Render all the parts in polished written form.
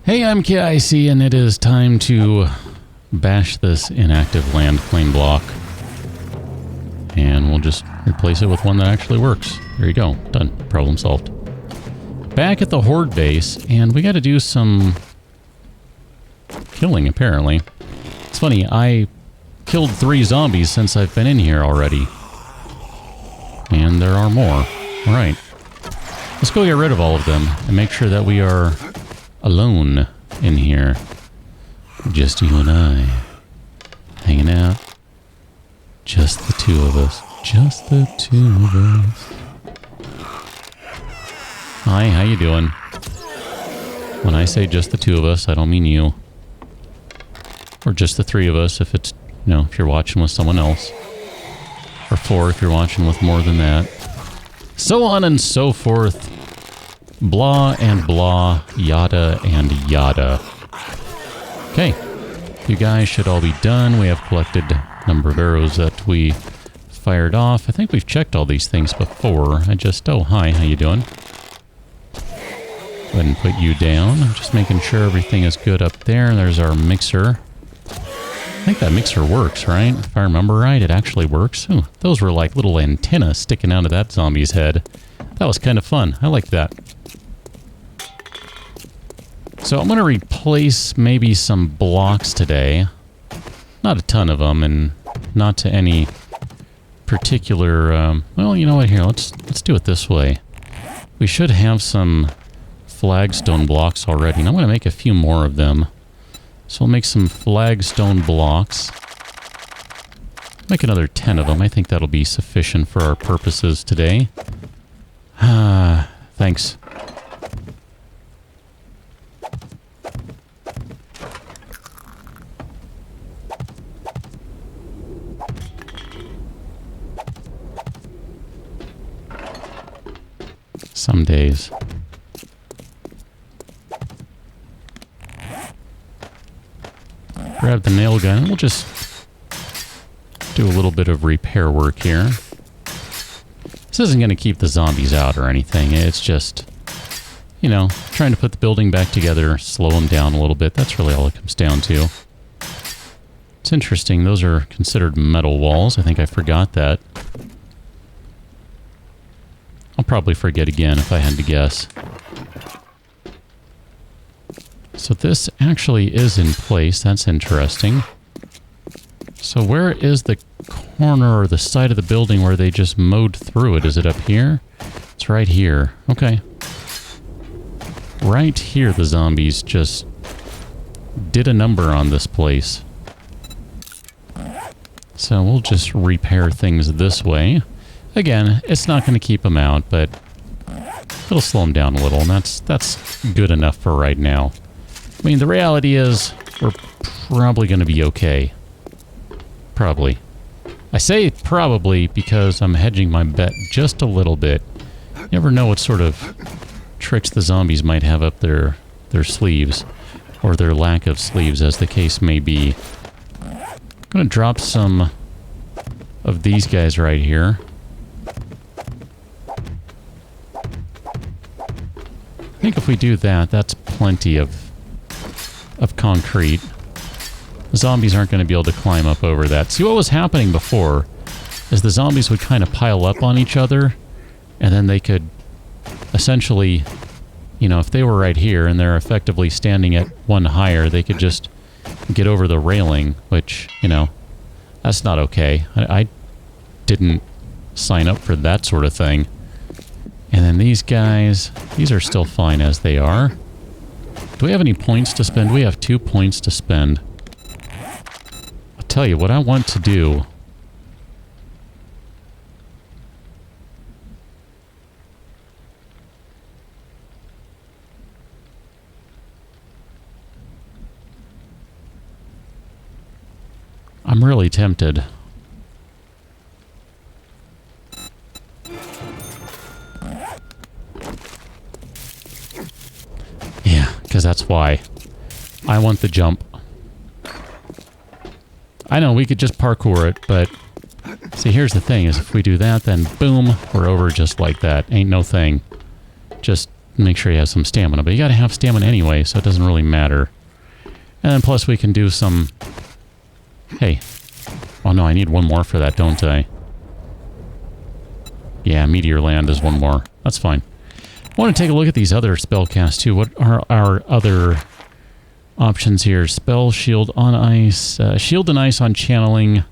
Hey, I'm KIC, and it is time to bash this inactive land claim block. And we'll just replace it with one that actually works. There you go. Done. Problem solved. Back at the Horde base, and we got to do some killing, apparently. It's funny, I killed 3 zombies since I've been in here already. And there are more. Alright. Let's go get rid of all of them and make sure that we are alone in here. Just you and I. Hanging out. Just the 2 of us. Just the 2 of us. Hi, how you doing? When I say just the 2 of us, I don't mean you. Or just the 3 of us if it's, you know, if you're watching with someone else. Or 4 if you're watching with more than that. So on and so forth. Blah and blah, yada and yada. Okay. You guys should all be done. We have collected a number of arrows that we fired off. I think we've checked all these things before. Oh, hi, how you doing? Go ahead and put you down. I'm just making sure everything is good up there. There's our mixer. I think that mixer works, right? If I remember right, it actually works. Ooh, those were like little antennas sticking out of that zombie's head. That was kind of fun. I like that. So I'm going to replace maybe some blocks today. Not a ton of them, and not to any particular... well, you know what? Here, let's do it this way. We should have some flagstone blocks already, and I'm going to make a few more of them. So we'll make some flagstone blocks. Make another 10 of them. I think that'll be sufficient for our purposes today. Thanks. Some days. Grab the nail gun. We'll just do a little bit of repair work here. This isn't going to keep the zombies out or anything. It's just, you know, trying to put the building back together, slow them down a little bit. That's really all it comes down to. It's interesting. Those are considered metal walls. I think I forgot that. I'll probably forget again if I had to guess. So this actually is in place. That's interesting. So where is the corner or the side of the building where they just mowed through it? Is it up here? It's right here. Okay. Right here the zombies just did a number on this place. So we'll just repair things this way. Again, it's not going to keep them out, but it'll slow them down a little, and that's good enough for right now. I mean, the reality is we're probably going to be okay. Probably. I say probably because I'm hedging my bet just a little bit. You never know what sort of tricks the zombies might have up their sleeves, or their lack of sleeves, as the case may be. I'm going to drop some of these guys right here. I think if we do that, that's plenty of concrete. The zombies aren't going to be able to climb up over that. See, what was happening before is the zombies would kind of pile up on each other, and then they could essentially, you know, if they were right here and they're effectively standing at one higher, they could just get over the railing, which, you know, that's not okay. I didn't sign up for that sort of thing. And then these guys, these are still fine as they are. Do we have any points to spend? We have 2 points to spend. I'll tell you what I want to do. I'm really tempted. Because that's why. I want the jump. I know we could just parkour it, but see, here's the thing, is if we do that, then boom, we're over just like that. Ain't no thing. Just make sure you have some stamina. But you got to have stamina anyway, so it doesn't really matter. And then plus we can do some... Hey. Oh no, I need one more for that, don't I? Yeah, Meteor Land is one more. That's fine. I want to take a look at these other spellcasts too. What are our other options here? Spell, shield on ice. Shield and ice on channeling.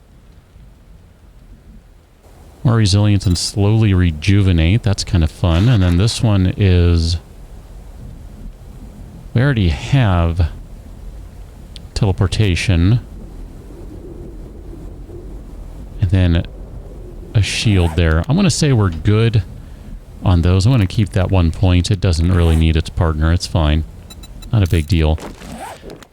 More resilience and slowly rejuvenate. That's kind of fun. And then this one is... We already have teleportation. And then a shield there. I'm going to say we're good on those. I'm going to keep that 1 point. It doesn't really need its partner. It's fine. Not a big deal.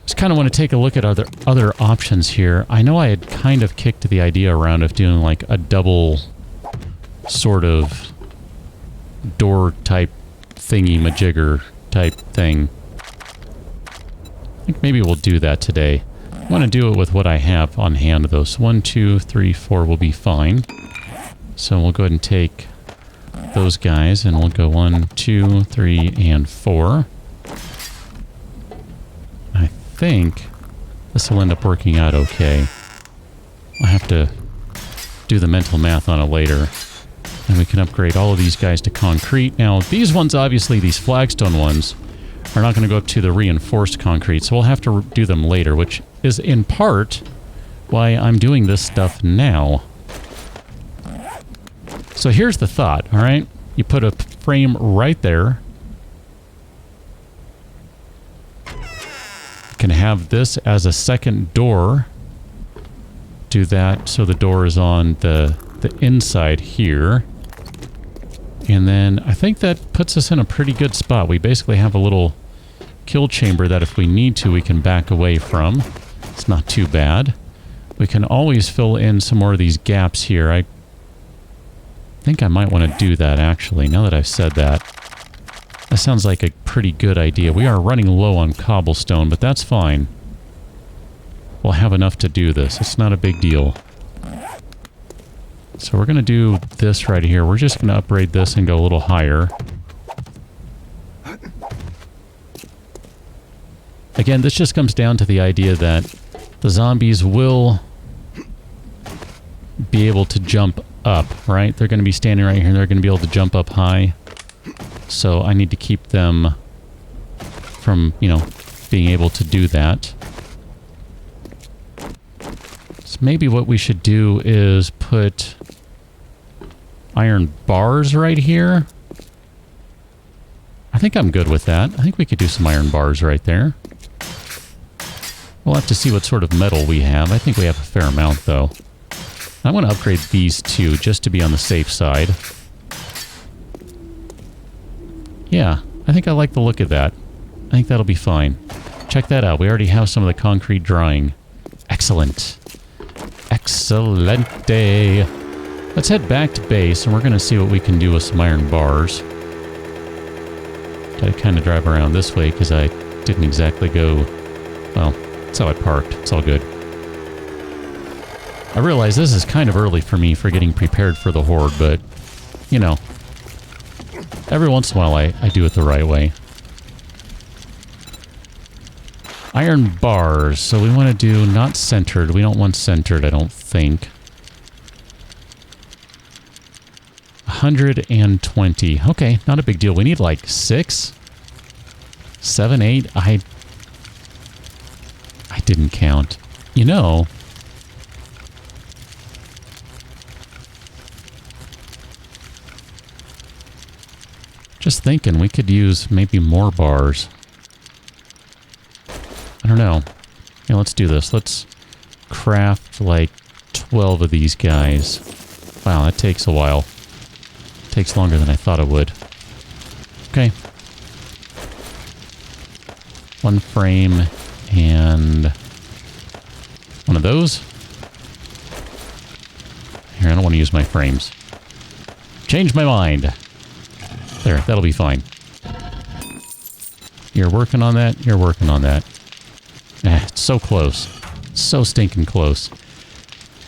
Just kind of want to take a look at other options here. I know I had kind of kicked the idea around of doing like a double sort of door type thingy majigger type thing. I think maybe we'll do that today. I want to do it with what I have on hand though. So 1, 2, 3, 4 will be fine. So we'll go ahead and take those guys and we'll go 1, 2, 3, and 4. I think this will end up working out okay. I'll have to do the mental math on it later. And we can upgrade all of these guys to concrete. Now, these ones, obviously, these flagstone ones, are not going to go up to the reinforced concrete, so we'll have to do them later, which is in part why I'm doing this stuff now. So here's the thought, all right? You put a frame right there. You can have this as a second door. Do that so the door is on the inside here. And then I think that puts us in a pretty good spot. We basically have a little kill chamber that if we need to, we can back away from. It's not too bad. We can always fill in some more of these gaps here. I think I might want to do that, actually, now that I've said that. That sounds like a pretty good idea. We are running low on cobblestone, but that's fine. We'll have enough to do this. It's not a big deal. So we're going to do this right here. We're just going to upgrade this and go a little higher. Again, this just comes down to the idea that the zombies will be able to jump up, right? They're going to be standing right here and they're going to be able to jump up high. So I need to keep them from, you know, being able to do that. So maybe what we should do is put iron bars right here. I think I'm good with that. I think we could do some iron bars right there. We'll have to see what sort of metal we have. I think we have a fair amount, though. I'm going to upgrade these two just to be on the safe side. Yeah, I think I like the look of that. I think that'll be fine. Check that out. We already have some of the concrete drying. Excellent. Excelente. Let's head back to base, and we're going to see what we can do with some iron bars. Gotta kind of drive around this way, because I didn't exactly go... Well, that's how I parked. It's all good. I realize this is kind of early for me for getting prepared for the horde, but, you know, every once in a while I do it the right way. Iron bars. So we want to do not centered. We don't want centered, I don't think. 120. Okay, not a big deal. We need like 6, 7, 8. I didn't count. You know, just thinking we could use maybe more bars. I don't know. Yeah, let's do this. Let's craft like 12 of these guys. Wow, that takes a while. Takes longer than I thought it would. Okay. One frame and one of those. Here, I don't want to use my frames. Change my mind. There, that'll be fine. You're working on that? You're working on that. It's so close. So stinking close.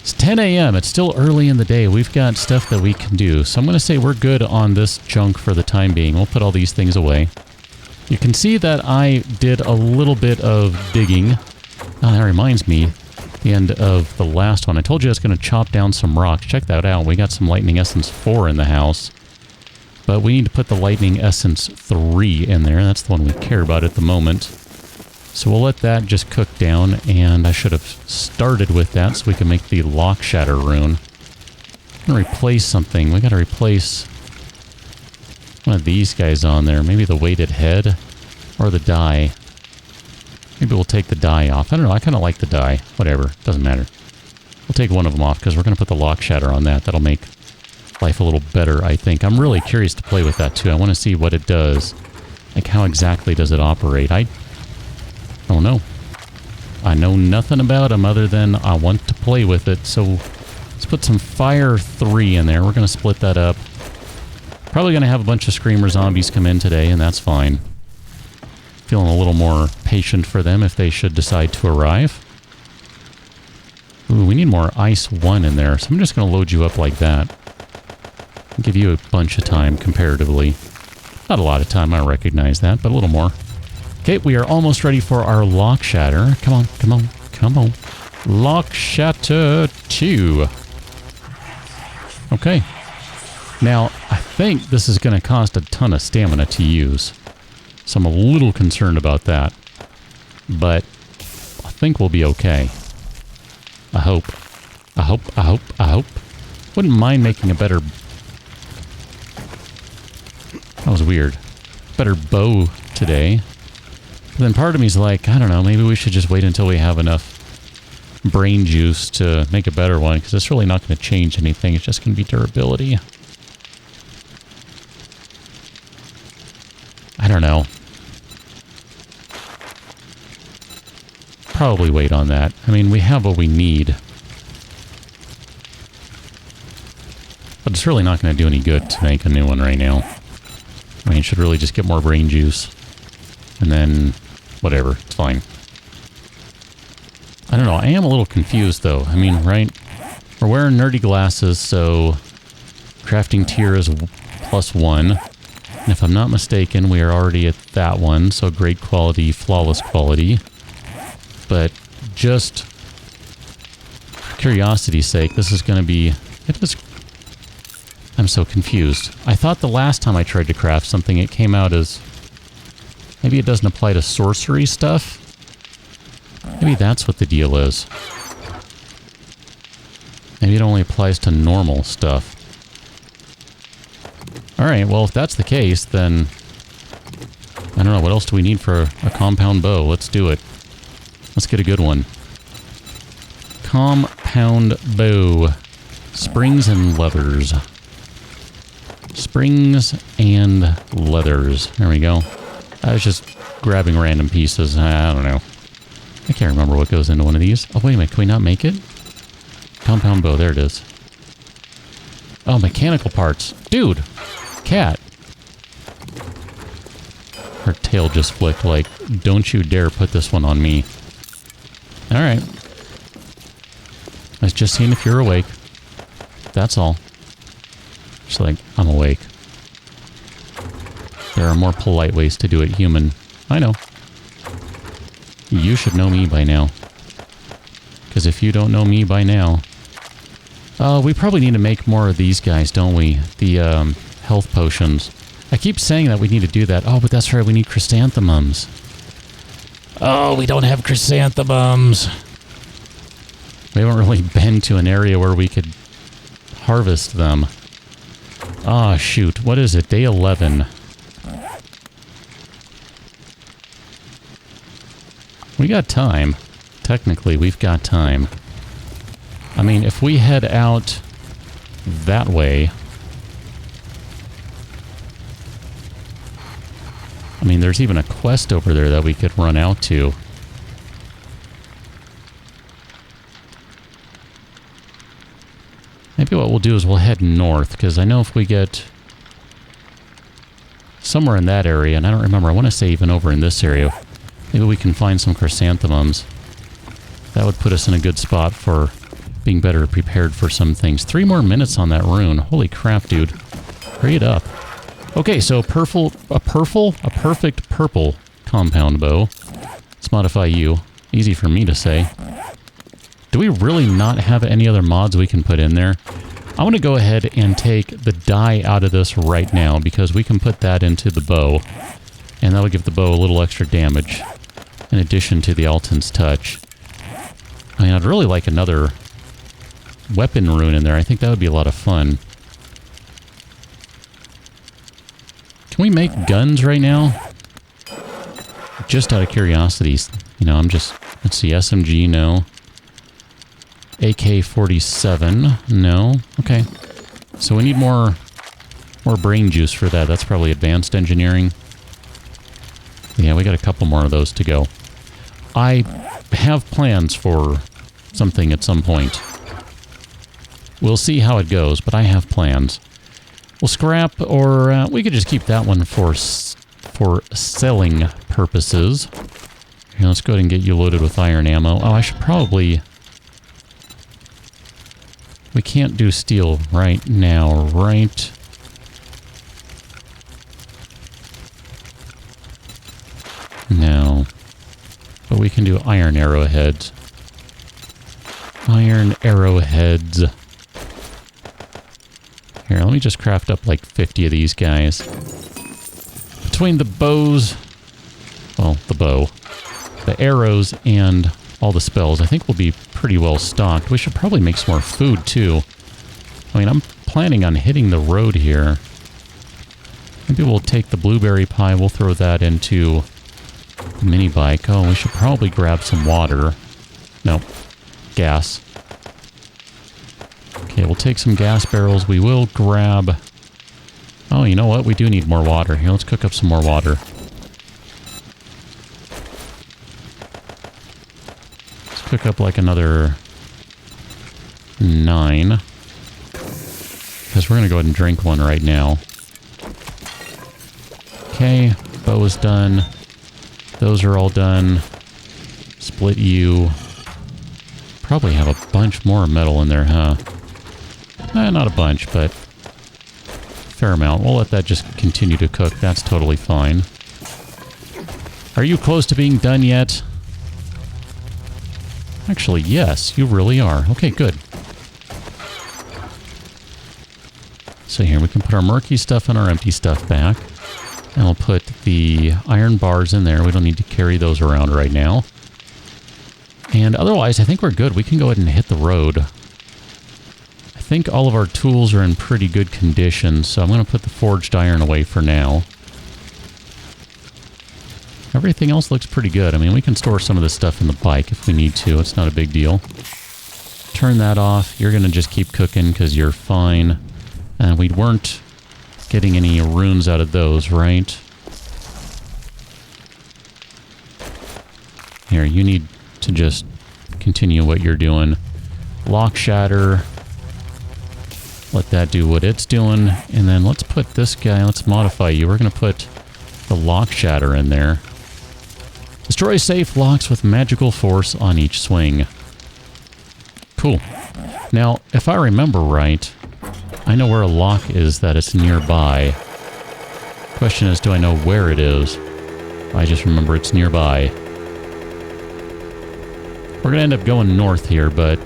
It's 10 a.m. It's still early in the day. We've got stuff that we can do. So I'm going to say we're good on this junk for the time being. We'll put all these things away. You can see that I did a little bit of digging. Oh, that reminds me, the end of the last one. I told you I was going to chop down some rocks. Check that out. We got some Lightning Essence 4 in the house. But we need to put the Lightning Essence 3 in there. That's the one we care about at the moment. So we'll let that just cook down, and I should have started with that so we can make the lock shatter rune. I'm going to replace something. We got to replace one of these guys on there. Maybe the weighted head or the die. Maybe we'll take the die off. I don't know. I kind of like the die. Whatever. Doesn't matter. We'll take one of them off because we're going to put the lock shatter on that. That'll make life a little better, I think. I'm really curious to play with that too. I want to see what it does. Like, how exactly does it operate? I don't know. I know nothing about them other than I want to play with it. So let's put some Fire 3 in there. We're going to split that up. Probably going to have a bunch of Screamer zombies come in today, and that's fine. Feeling a little more patient for them if they should decide to arrive. Ooh, we need more Ice 1 in there, so I'm just going to load you up like that. I'll give you a bunch of time comparatively. Not a lot of time, I recognize that, but a little more. Okay, we are almost ready for our lock shatter. Come on, come on, come on. Lock shatter 2. Okay. Now, I think this is going to cost a ton of stamina to use. So I'm a little concerned about that. But I think we'll be okay. I hope. I hope, I hope, I hope. Wouldn't mind making a better... That was weird. Better bow today. But then part of me's like, I don't know, maybe we should just wait until we have enough brain juice to make a better one, because it's really not going to change anything. It's just going to be durability. I don't know. Probably wait on that. I mean, we have what we need. But it's really not going to do any good to make a new one right now. I mean, it should really just get more brain juice. And then, whatever, it's fine. I don't know, I am a little confused though. I mean, right? We're wearing nerdy glasses, so crafting tier is +1. And if I'm not mistaken, we are already at that one, so great quality, flawless quality. But just for curiosity's sake, this is going to be... I'm so confused. I thought the last time I tried to craft something, it came out as... Maybe it doesn't apply to sorcery stuff? Maybe that's what the deal is. Maybe it only applies to normal stuff. Alright, well if that's the case, then... I don't know, what else do we need for a compound bow? Let's do it. Let's get a good one. Compound bow. Springs and leathers. Springs and leathers. There we go. I was just grabbing random pieces. I don't know. I can't remember what goes into one of these. Oh, wait a minute. Can we not make it? Compound bow. There it is. Oh, mechanical parts. Dude! Cat. Her tail just flicked like, don't you dare put this one on me. Alright. I was just seeing if you're awake. That's all. Just like, I'm awake. There are more polite ways to do it, human. I know. You should know me by now. Because if you don't know me by now... we probably need to make more of these guys, don't we? The, health potions. I keep saying that we need to do that. Oh, but that's right, we need chrysanthemums. Oh, we don't have chrysanthemums! We haven't really been to an area where we could harvest them. Ah, shoot. What is it? Day 11. We got time. Technically, we've got time. I mean, if we head out that way... I mean, there's even a quest over there that we could run out to. Maybe what we'll do is we'll head north, because I know if we get somewhere in that area, and I don't remember, I want to say even over in this area, maybe we can find some chrysanthemums. That would put us in a good spot for being better prepared for some things. 3 more minutes on that rune. Holy crap, dude. Hurry it up. Okay, so a perfect purple compound bow. Let's modify you. Easy for me to say. Do we really not have any other mods we can put in there? I want to go ahead and take the die out of this right now because we can put that into the bow. And that'll give the bow a little extra damage in addition to the Alton's Touch. I mean, I'd really like another weapon rune in there. I think that would be a lot of fun. Can we make guns right now? Just out of curiosity. You know, I'm just... Let's see, SMG, no. AK-47, no. Okay. So we need more brain juice for that. That's probably advanced engineering. Yeah, we got a couple more of those to go. I have plans for something at some point. We'll see how it goes, but I have plans. We'll scrap, or we could just keep that one for selling purposes. Here, let's go ahead and get you loaded with iron ammo. Oh, I should probably... We can't do steel right now, right? No. But we can do iron arrowheads. Iron arrowheads. Here, let me just craft up like 50 of these guys. Between the bows... Well, the bow. The arrows and all the spells, I think we'll be pretty well stocked. We should probably make some more food, too. I mean, I'm planning on hitting the road here. Maybe we'll take the blueberry pie, we'll throw that into the mini bike. Oh, we should probably grab some water. No, gas. Okay, we'll take some gas barrels. We will grab... Oh, you know what? We do need more water. Here, let's cook up some more water. Let's cook up like another 9. Because we're going to go ahead and drink one right now. Okay, bow is done. Those are all done. Split you. Probably have a bunch more metal in there, huh? Not a bunch, but fair amount. We'll let that just continue to cook. That's totally fine. Are you close to being done yet? Actually, yes, you really are. Okay, good. So here, we can put our murky stuff and our empty stuff back. And we'll put the iron bars in there. We don't need to carry those around right now. And otherwise, I think we're good. We can go ahead and hit the road. I think all of our tools are in pretty good condition, so I'm going to put the forged iron away for now. Everything else looks pretty good. I mean, we can store some of this stuff in the bike if we need to. It's not a big deal. Turn that off. You're going to just keep cooking because you're fine. And we weren't getting any runes out of those, right? Here, you need to just continue what you're doing. Lock shatter. Let that do what it's doing. And then let's put this guy, let's modify you. We're going to put the lock shatter in there. Destroy safe locks with magical force on each swing. Cool. Now, if I remember right, I know where a lock is that it's nearby. Question is, do I know where it is? I just remember it's nearby. We're going to end up going north here, but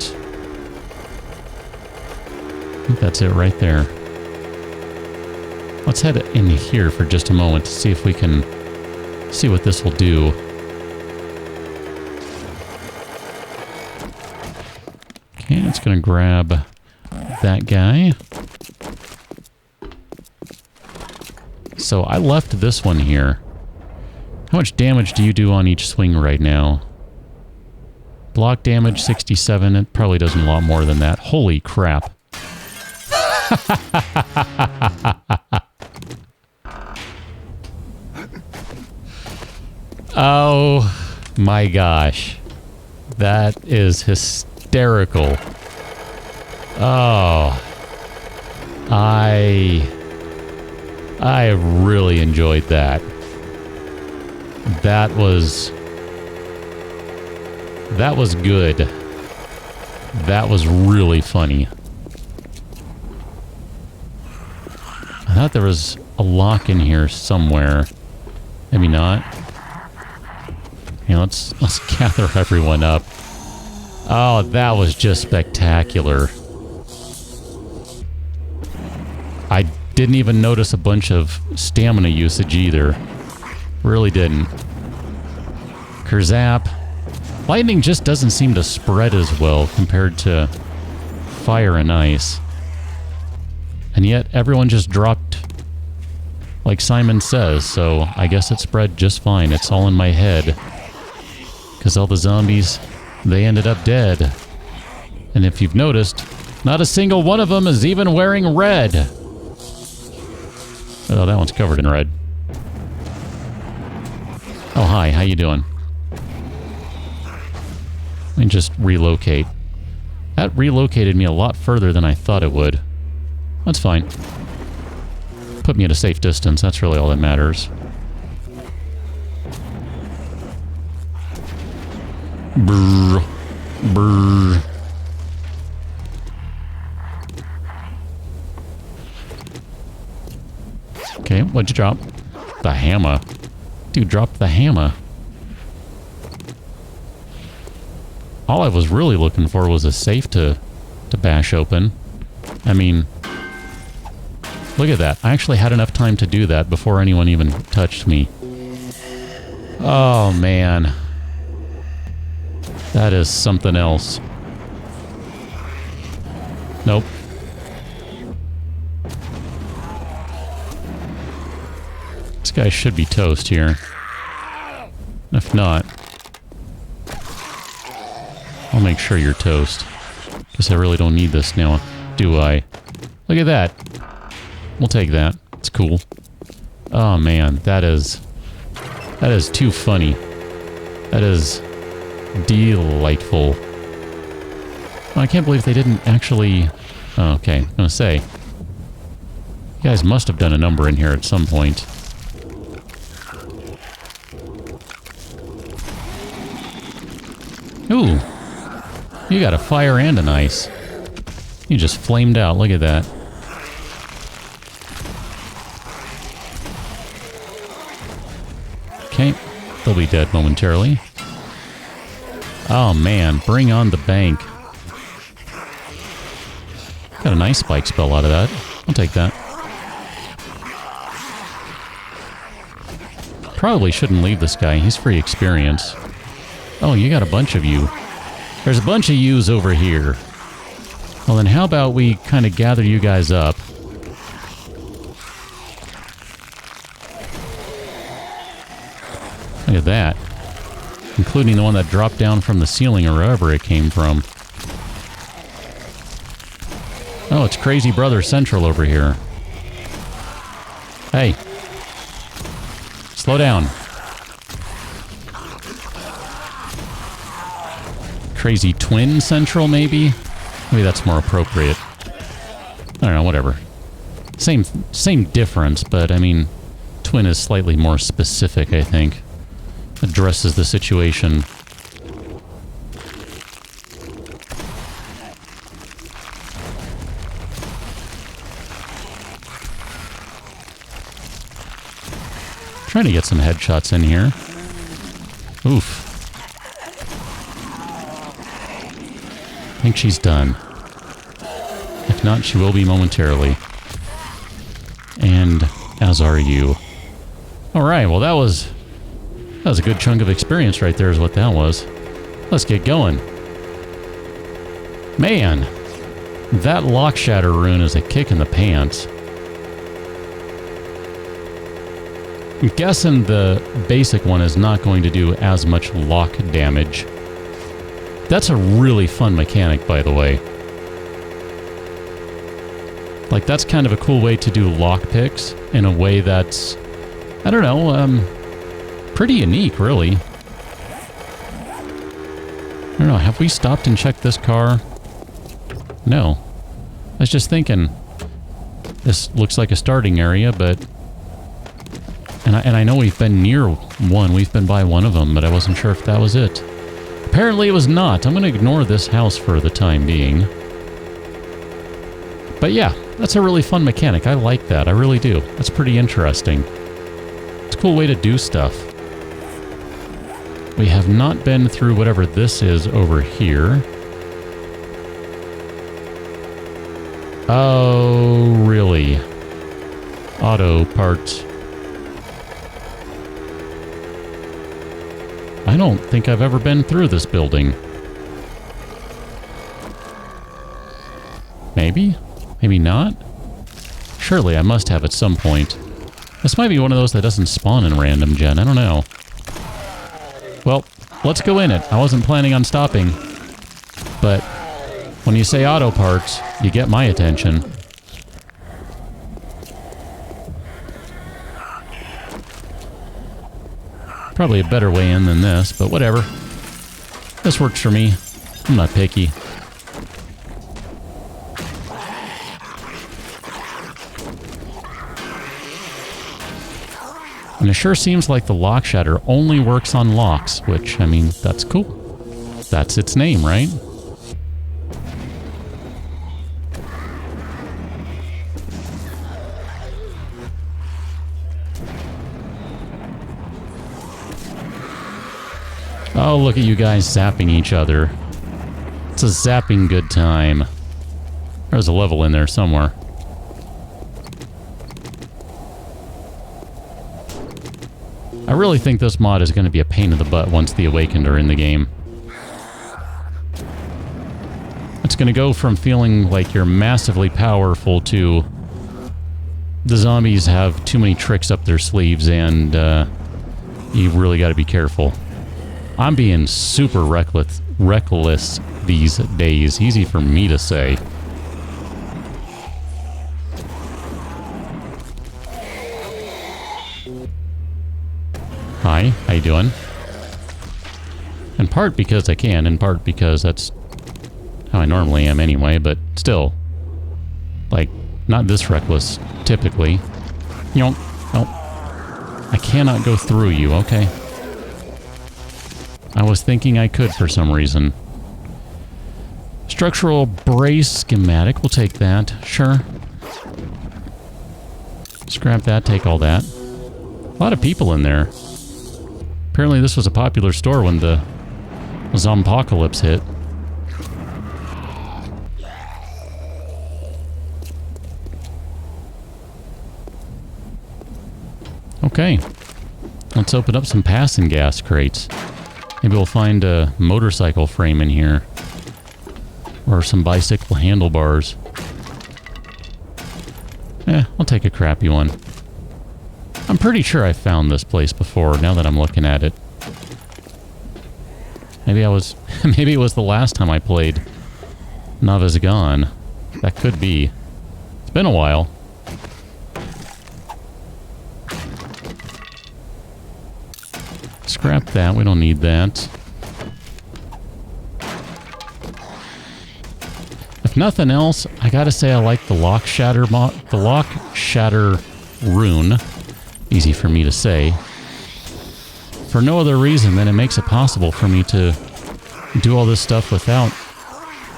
I think that's it right there. Let's head in here for just a moment to see if we can see what this will do. Okay, it's going to grab that guy. So I left this one here. How much damage do you do on each swing right now? Block damage 67. It probably does a lot more than that. Holy crap. Oh my gosh. That is hysterical. Oh. I really enjoyed that. That was good. That was really funny. I thought there was a lock in here somewhere. Maybe not. Yeah, let's gather everyone up. Oh, that was just spectacular. I didn't even notice a bunch of stamina usage either. Really didn't. Kerzap. Lightning just doesn't seem to spread as well compared to fire and ice. And yet everyone just dropped like Simon says, so I guess it spread just fine. It's all in my head. Because all the zombies, they ended up dead. And if you've noticed, not a single one of them is even wearing red. Oh, that one's covered in red. Oh, hi, how you doing? Let me just relocate. That relocated me a lot further than I thought it would. That's fine. Put me at a safe distance, that's really all that matters. Brrr. Brrr. Okay, what'd you drop? The hammer. Dude dropped the hammer. All I was really looking for was a safe to bash open. I mean, look at that. I actually had enough time to do that before anyone even touched me. Oh, man. That is something else. Nope. This guy should be toast here. If not, I'll make sure you're toast. Guess I really don't need this now, do I? Look at that. We'll take that. It's cool. Oh man, that is too funny. That is delightful. Oh, I can't believe they didn't actually... Oh, okay, I'm gonna say. You guys must have done a number in here at some point. Ooh. You got a fire and an ice. You just flamed out. Look at that. Okay. They'll be dead momentarily. Oh, man. Bring on the bank. Got a nice spike spell out of that. I'll take that. Probably shouldn't leave this guy. He's free experience. Oh, you got a bunch of you. There's a bunch of yous over here. Well, then how about we kind of gather you guys up. Look at that. Including the one that dropped down from the ceiling or wherever it came from. Oh, it's Crazy Brother Central over here. Hey. Slow down. Crazy Twin Central, maybe? Maybe that's more appropriate. I don't know, whatever. Same difference, but I mean, Twin is slightly more specific, I think. Addresses the situation. Trying to get some headshots in here. Oof. I think she's done. If not, she will be momentarily. And as are you. Alright, well that was a good chunk of experience right there is what that was. Let's get going. Man, that lock shatter rune is a kick in the pants. I'm guessing the basic one is not going to do as much lock damage. That's a really fun mechanic, by the way. Like, that's kind of a cool way to do lockpicks in a way that's, I don't know, pretty unique, really. I don't know, have we stopped and checked this car? No. I was just thinking, this looks like a starting area, but... And I know we've been near one, we've been by one of them, but I wasn't sure if that was it. Apparently it was not. I'm going to ignore this house for the time being. But yeah, that's a really fun mechanic. I like that. I really do. That's pretty interesting. It's a cool way to do stuff. We have not been through whatever this is over here. Oh, really? Auto parts. I don't think I've ever been through this building. Maybe? Maybe not? Surely I must have at some point. This might be one of those that doesn't spawn in random gen. I don't know. Well, let's go in it. I wasn't planning on stopping. But when you say auto parts, you get my attention. Probably a better way in than this, but whatever. This works for me. I'm not picky. And it sure seems like the lock shatter only works on locks, which, I mean, that's cool. That's its name, right? Oh, look at you guys zapping each other. It's a zapping good time. There's a level in there somewhere. I really think this mod is going to be a pain in the butt once the Awakened are in the game. It's going to go from feeling like you're massively powerful to the zombies have too many tricks up their sleeves and you really got to be careful. I'm being super reckless these days. Easy for me to say. Hi, how you doing? In part because I can, in part because that's how I normally am anyway, but still. Like, not this reckless, typically. You know, oh, I cannot go through you, okay? I was thinking I could for some reason. Structural brace schematic, we'll take that, sure. Scrap that, take all that. A lot of people in there. Apparently this was a popular store when the zompocalypse hit. Okay. Let's open up some passing gas crates. Maybe we'll find a motorcycle frame in here. Or some bicycle handlebars. I'll take a crappy one. I'm pretty sure I found this place before, now that I'm looking at it. Maybe maybe it was the last time I played Navezgane. That could be. It's been a while. Scrap that, we don't need that. If nothing else, I gotta say I like the lock shatter rune. Easy for me to say. For no other reason than it makes it possible for me to do all this stuff without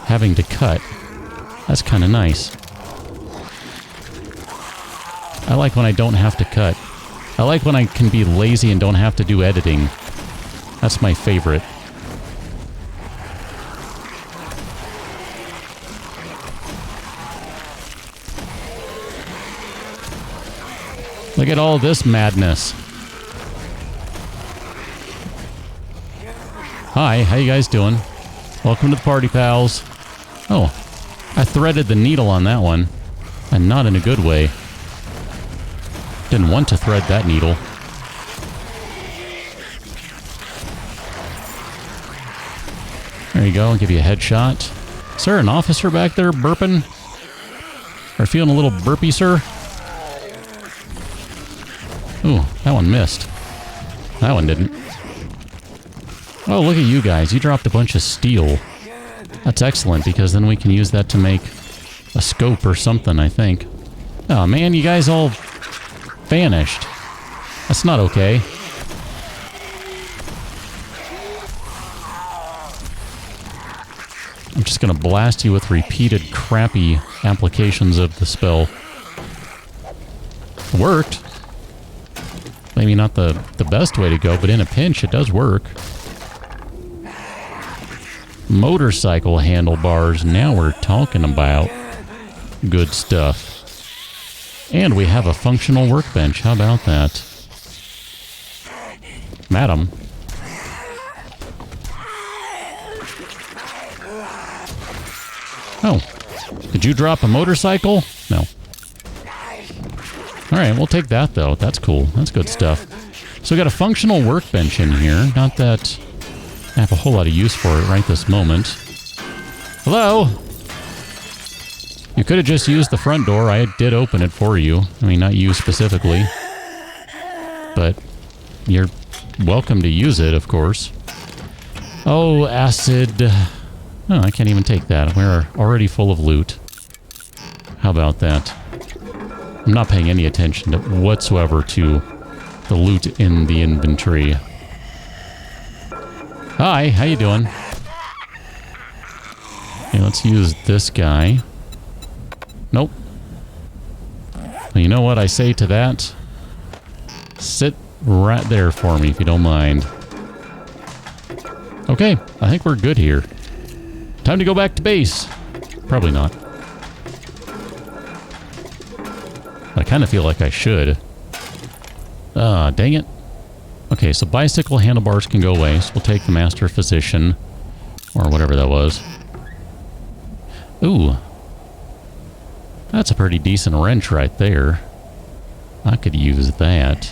having to cut. That's kind of nice. I like when I don't have to cut. I like when I can be lazy and don't have to do editing. That's my favorite. Look at all this madness. Hi, how you guys doing? Welcome to the party, pals. Oh, I threaded the needle on that one. And not in a good way. Didn't want to thread that needle. There you go, I'll give you a headshot. Is there an officer back there burping? Or feeling a little burpy, sir? Ooh, that one missed. That one didn't. Oh, look at you guys. You dropped a bunch of steel. That's excellent, because then we can use that to make a scope or something, I think. Oh, man, you guys all vanished. That's not okay. I'm just going to blast you with repeated crappy applications of the spell. It worked. Maybe not the best way to go, but in a pinch, it does work. Motorcycle handlebars. Now we're talking about good stuff. And we have a functional workbench. How about that? Madam. Oh. Did you drop a motorcycle? No. Alright, we'll take that though. That's cool. That's good stuff. So we got a functional workbench in here. Not that I have a whole lot of use for it right this moment. Hello? You could have just used the front door. I did open it for you. I mean, not you specifically. But you're welcome to use it, of course. Oh, acid. Oh, I can't even take that. We're already full of loot. How about that? I'm not paying any attention whatsoever to the loot in the inventory. Hi, how you doing? Okay, let's use this guy. Nope. Well, you know what I say to that? Sit right there for me, if you don't mind. Okay, I think we're good here. Time to go back to base. Probably not. I kind of feel like I should. Dang it. Okay, so bicycle handlebars can go away, so we'll take the Master Physician. Or whatever that was. Ooh. That's a pretty decent wrench right there. I could use that.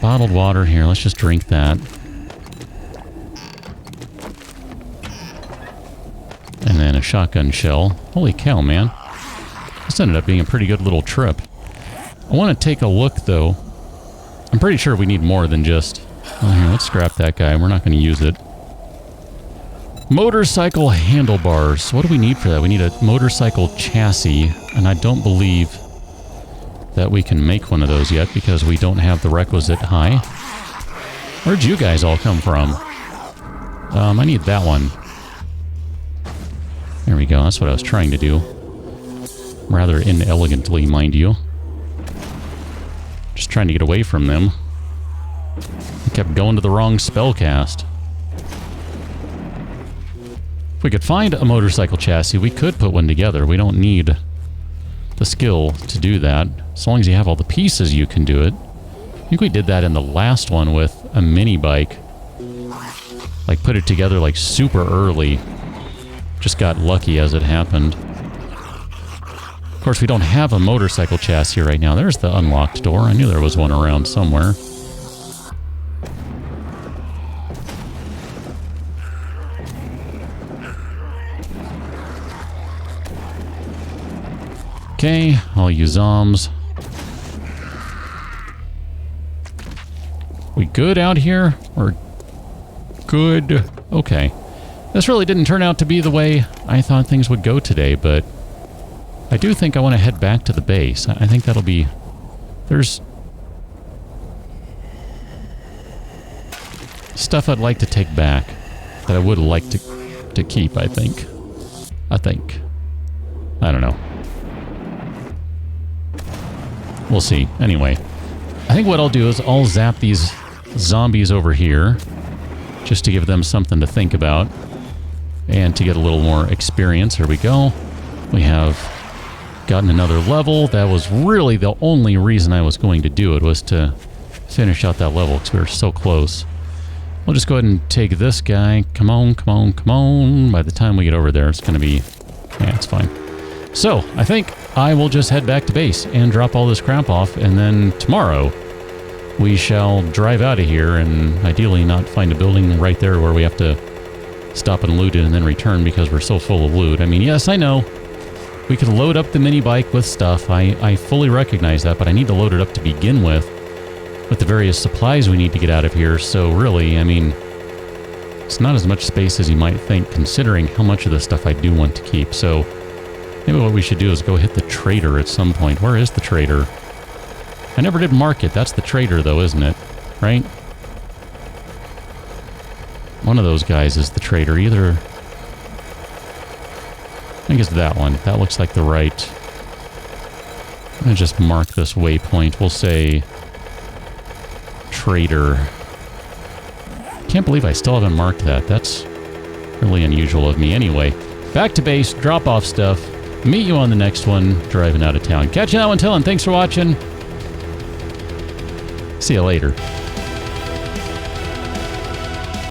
Bottled water here. Let's just drink that. And then a shotgun shell. Holy cow, man. This ended up being a pretty good little trip. I want to take a look, though. I'm pretty sure we need more than just... Oh, here, let's scrap that guy. We're not going to use it. Motorcycle handlebars. What do we need for that? We need a motorcycle chassis, and I don't believe that we can make one of those yet because we don't have the requisite high. Where'd you guys all come from? I need that one. There we go. That's what I was trying to do. Rather inelegantly, mind you. Just trying to get away from them. I kept going to the wrong spell cast. If we could find a motorcycle chassis, we could put one together. We don't need the skill to do that. As long as you have all the pieces, you can do it. I think we did that in the last one with a mini bike. Like, put it together, like, super early. Just got lucky as it happened. Of course, we don't have a motorcycle chassis right now. There's the unlocked door. I knew there was one around somewhere. Okay, I'll use zombs. We good out here? We're good. Okay. This really didn't turn out to be the way I thought things would go today, but I do think I want to head back to the base. I think that'll be... There's stuff I'd like to take back that I would like to keep, I think. I don't know. We'll see. Anyway, I think what I'll do is I'll zap these zombies over here just to give them something to think about and to get a little more experience. Here we go. We have gotten another level. That was really the only reason I was going to do it, was to finish out that level because we were so close. We'll just go ahead and take this guy. Come on, come on, come on. By the time we get over there, it's going to be... Yeah, it's fine. So, I think I will just head back to base and drop all this crap off, and then tomorrow we shall drive out of here and ideally not find a building right there where we have to stop and loot it and then return because we're so full of loot. I mean, yes, I know. We could load up the mini bike with stuff. I fully recognize that, but I need to load it up to begin with the various supplies we need to get out of here. So really, I mean, it's not as much space as you might think, considering how much of this stuff I do want to keep. So maybe what we should do is go hit the trader at some point. Where is the trader? I never did mark it. That's the trader, though, isn't it? Right? One of those guys is the traitor. Either... I think it's that one. That looks like the right. I'm going to just mark this waypoint. We'll say... traitor. Can't believe I still haven't marked that. That's really unusual of me. Anyway, back to base, drop off stuff. Meet you on the next one, driving out of town. Catch you on that one, till, and thanks for watching. See you later.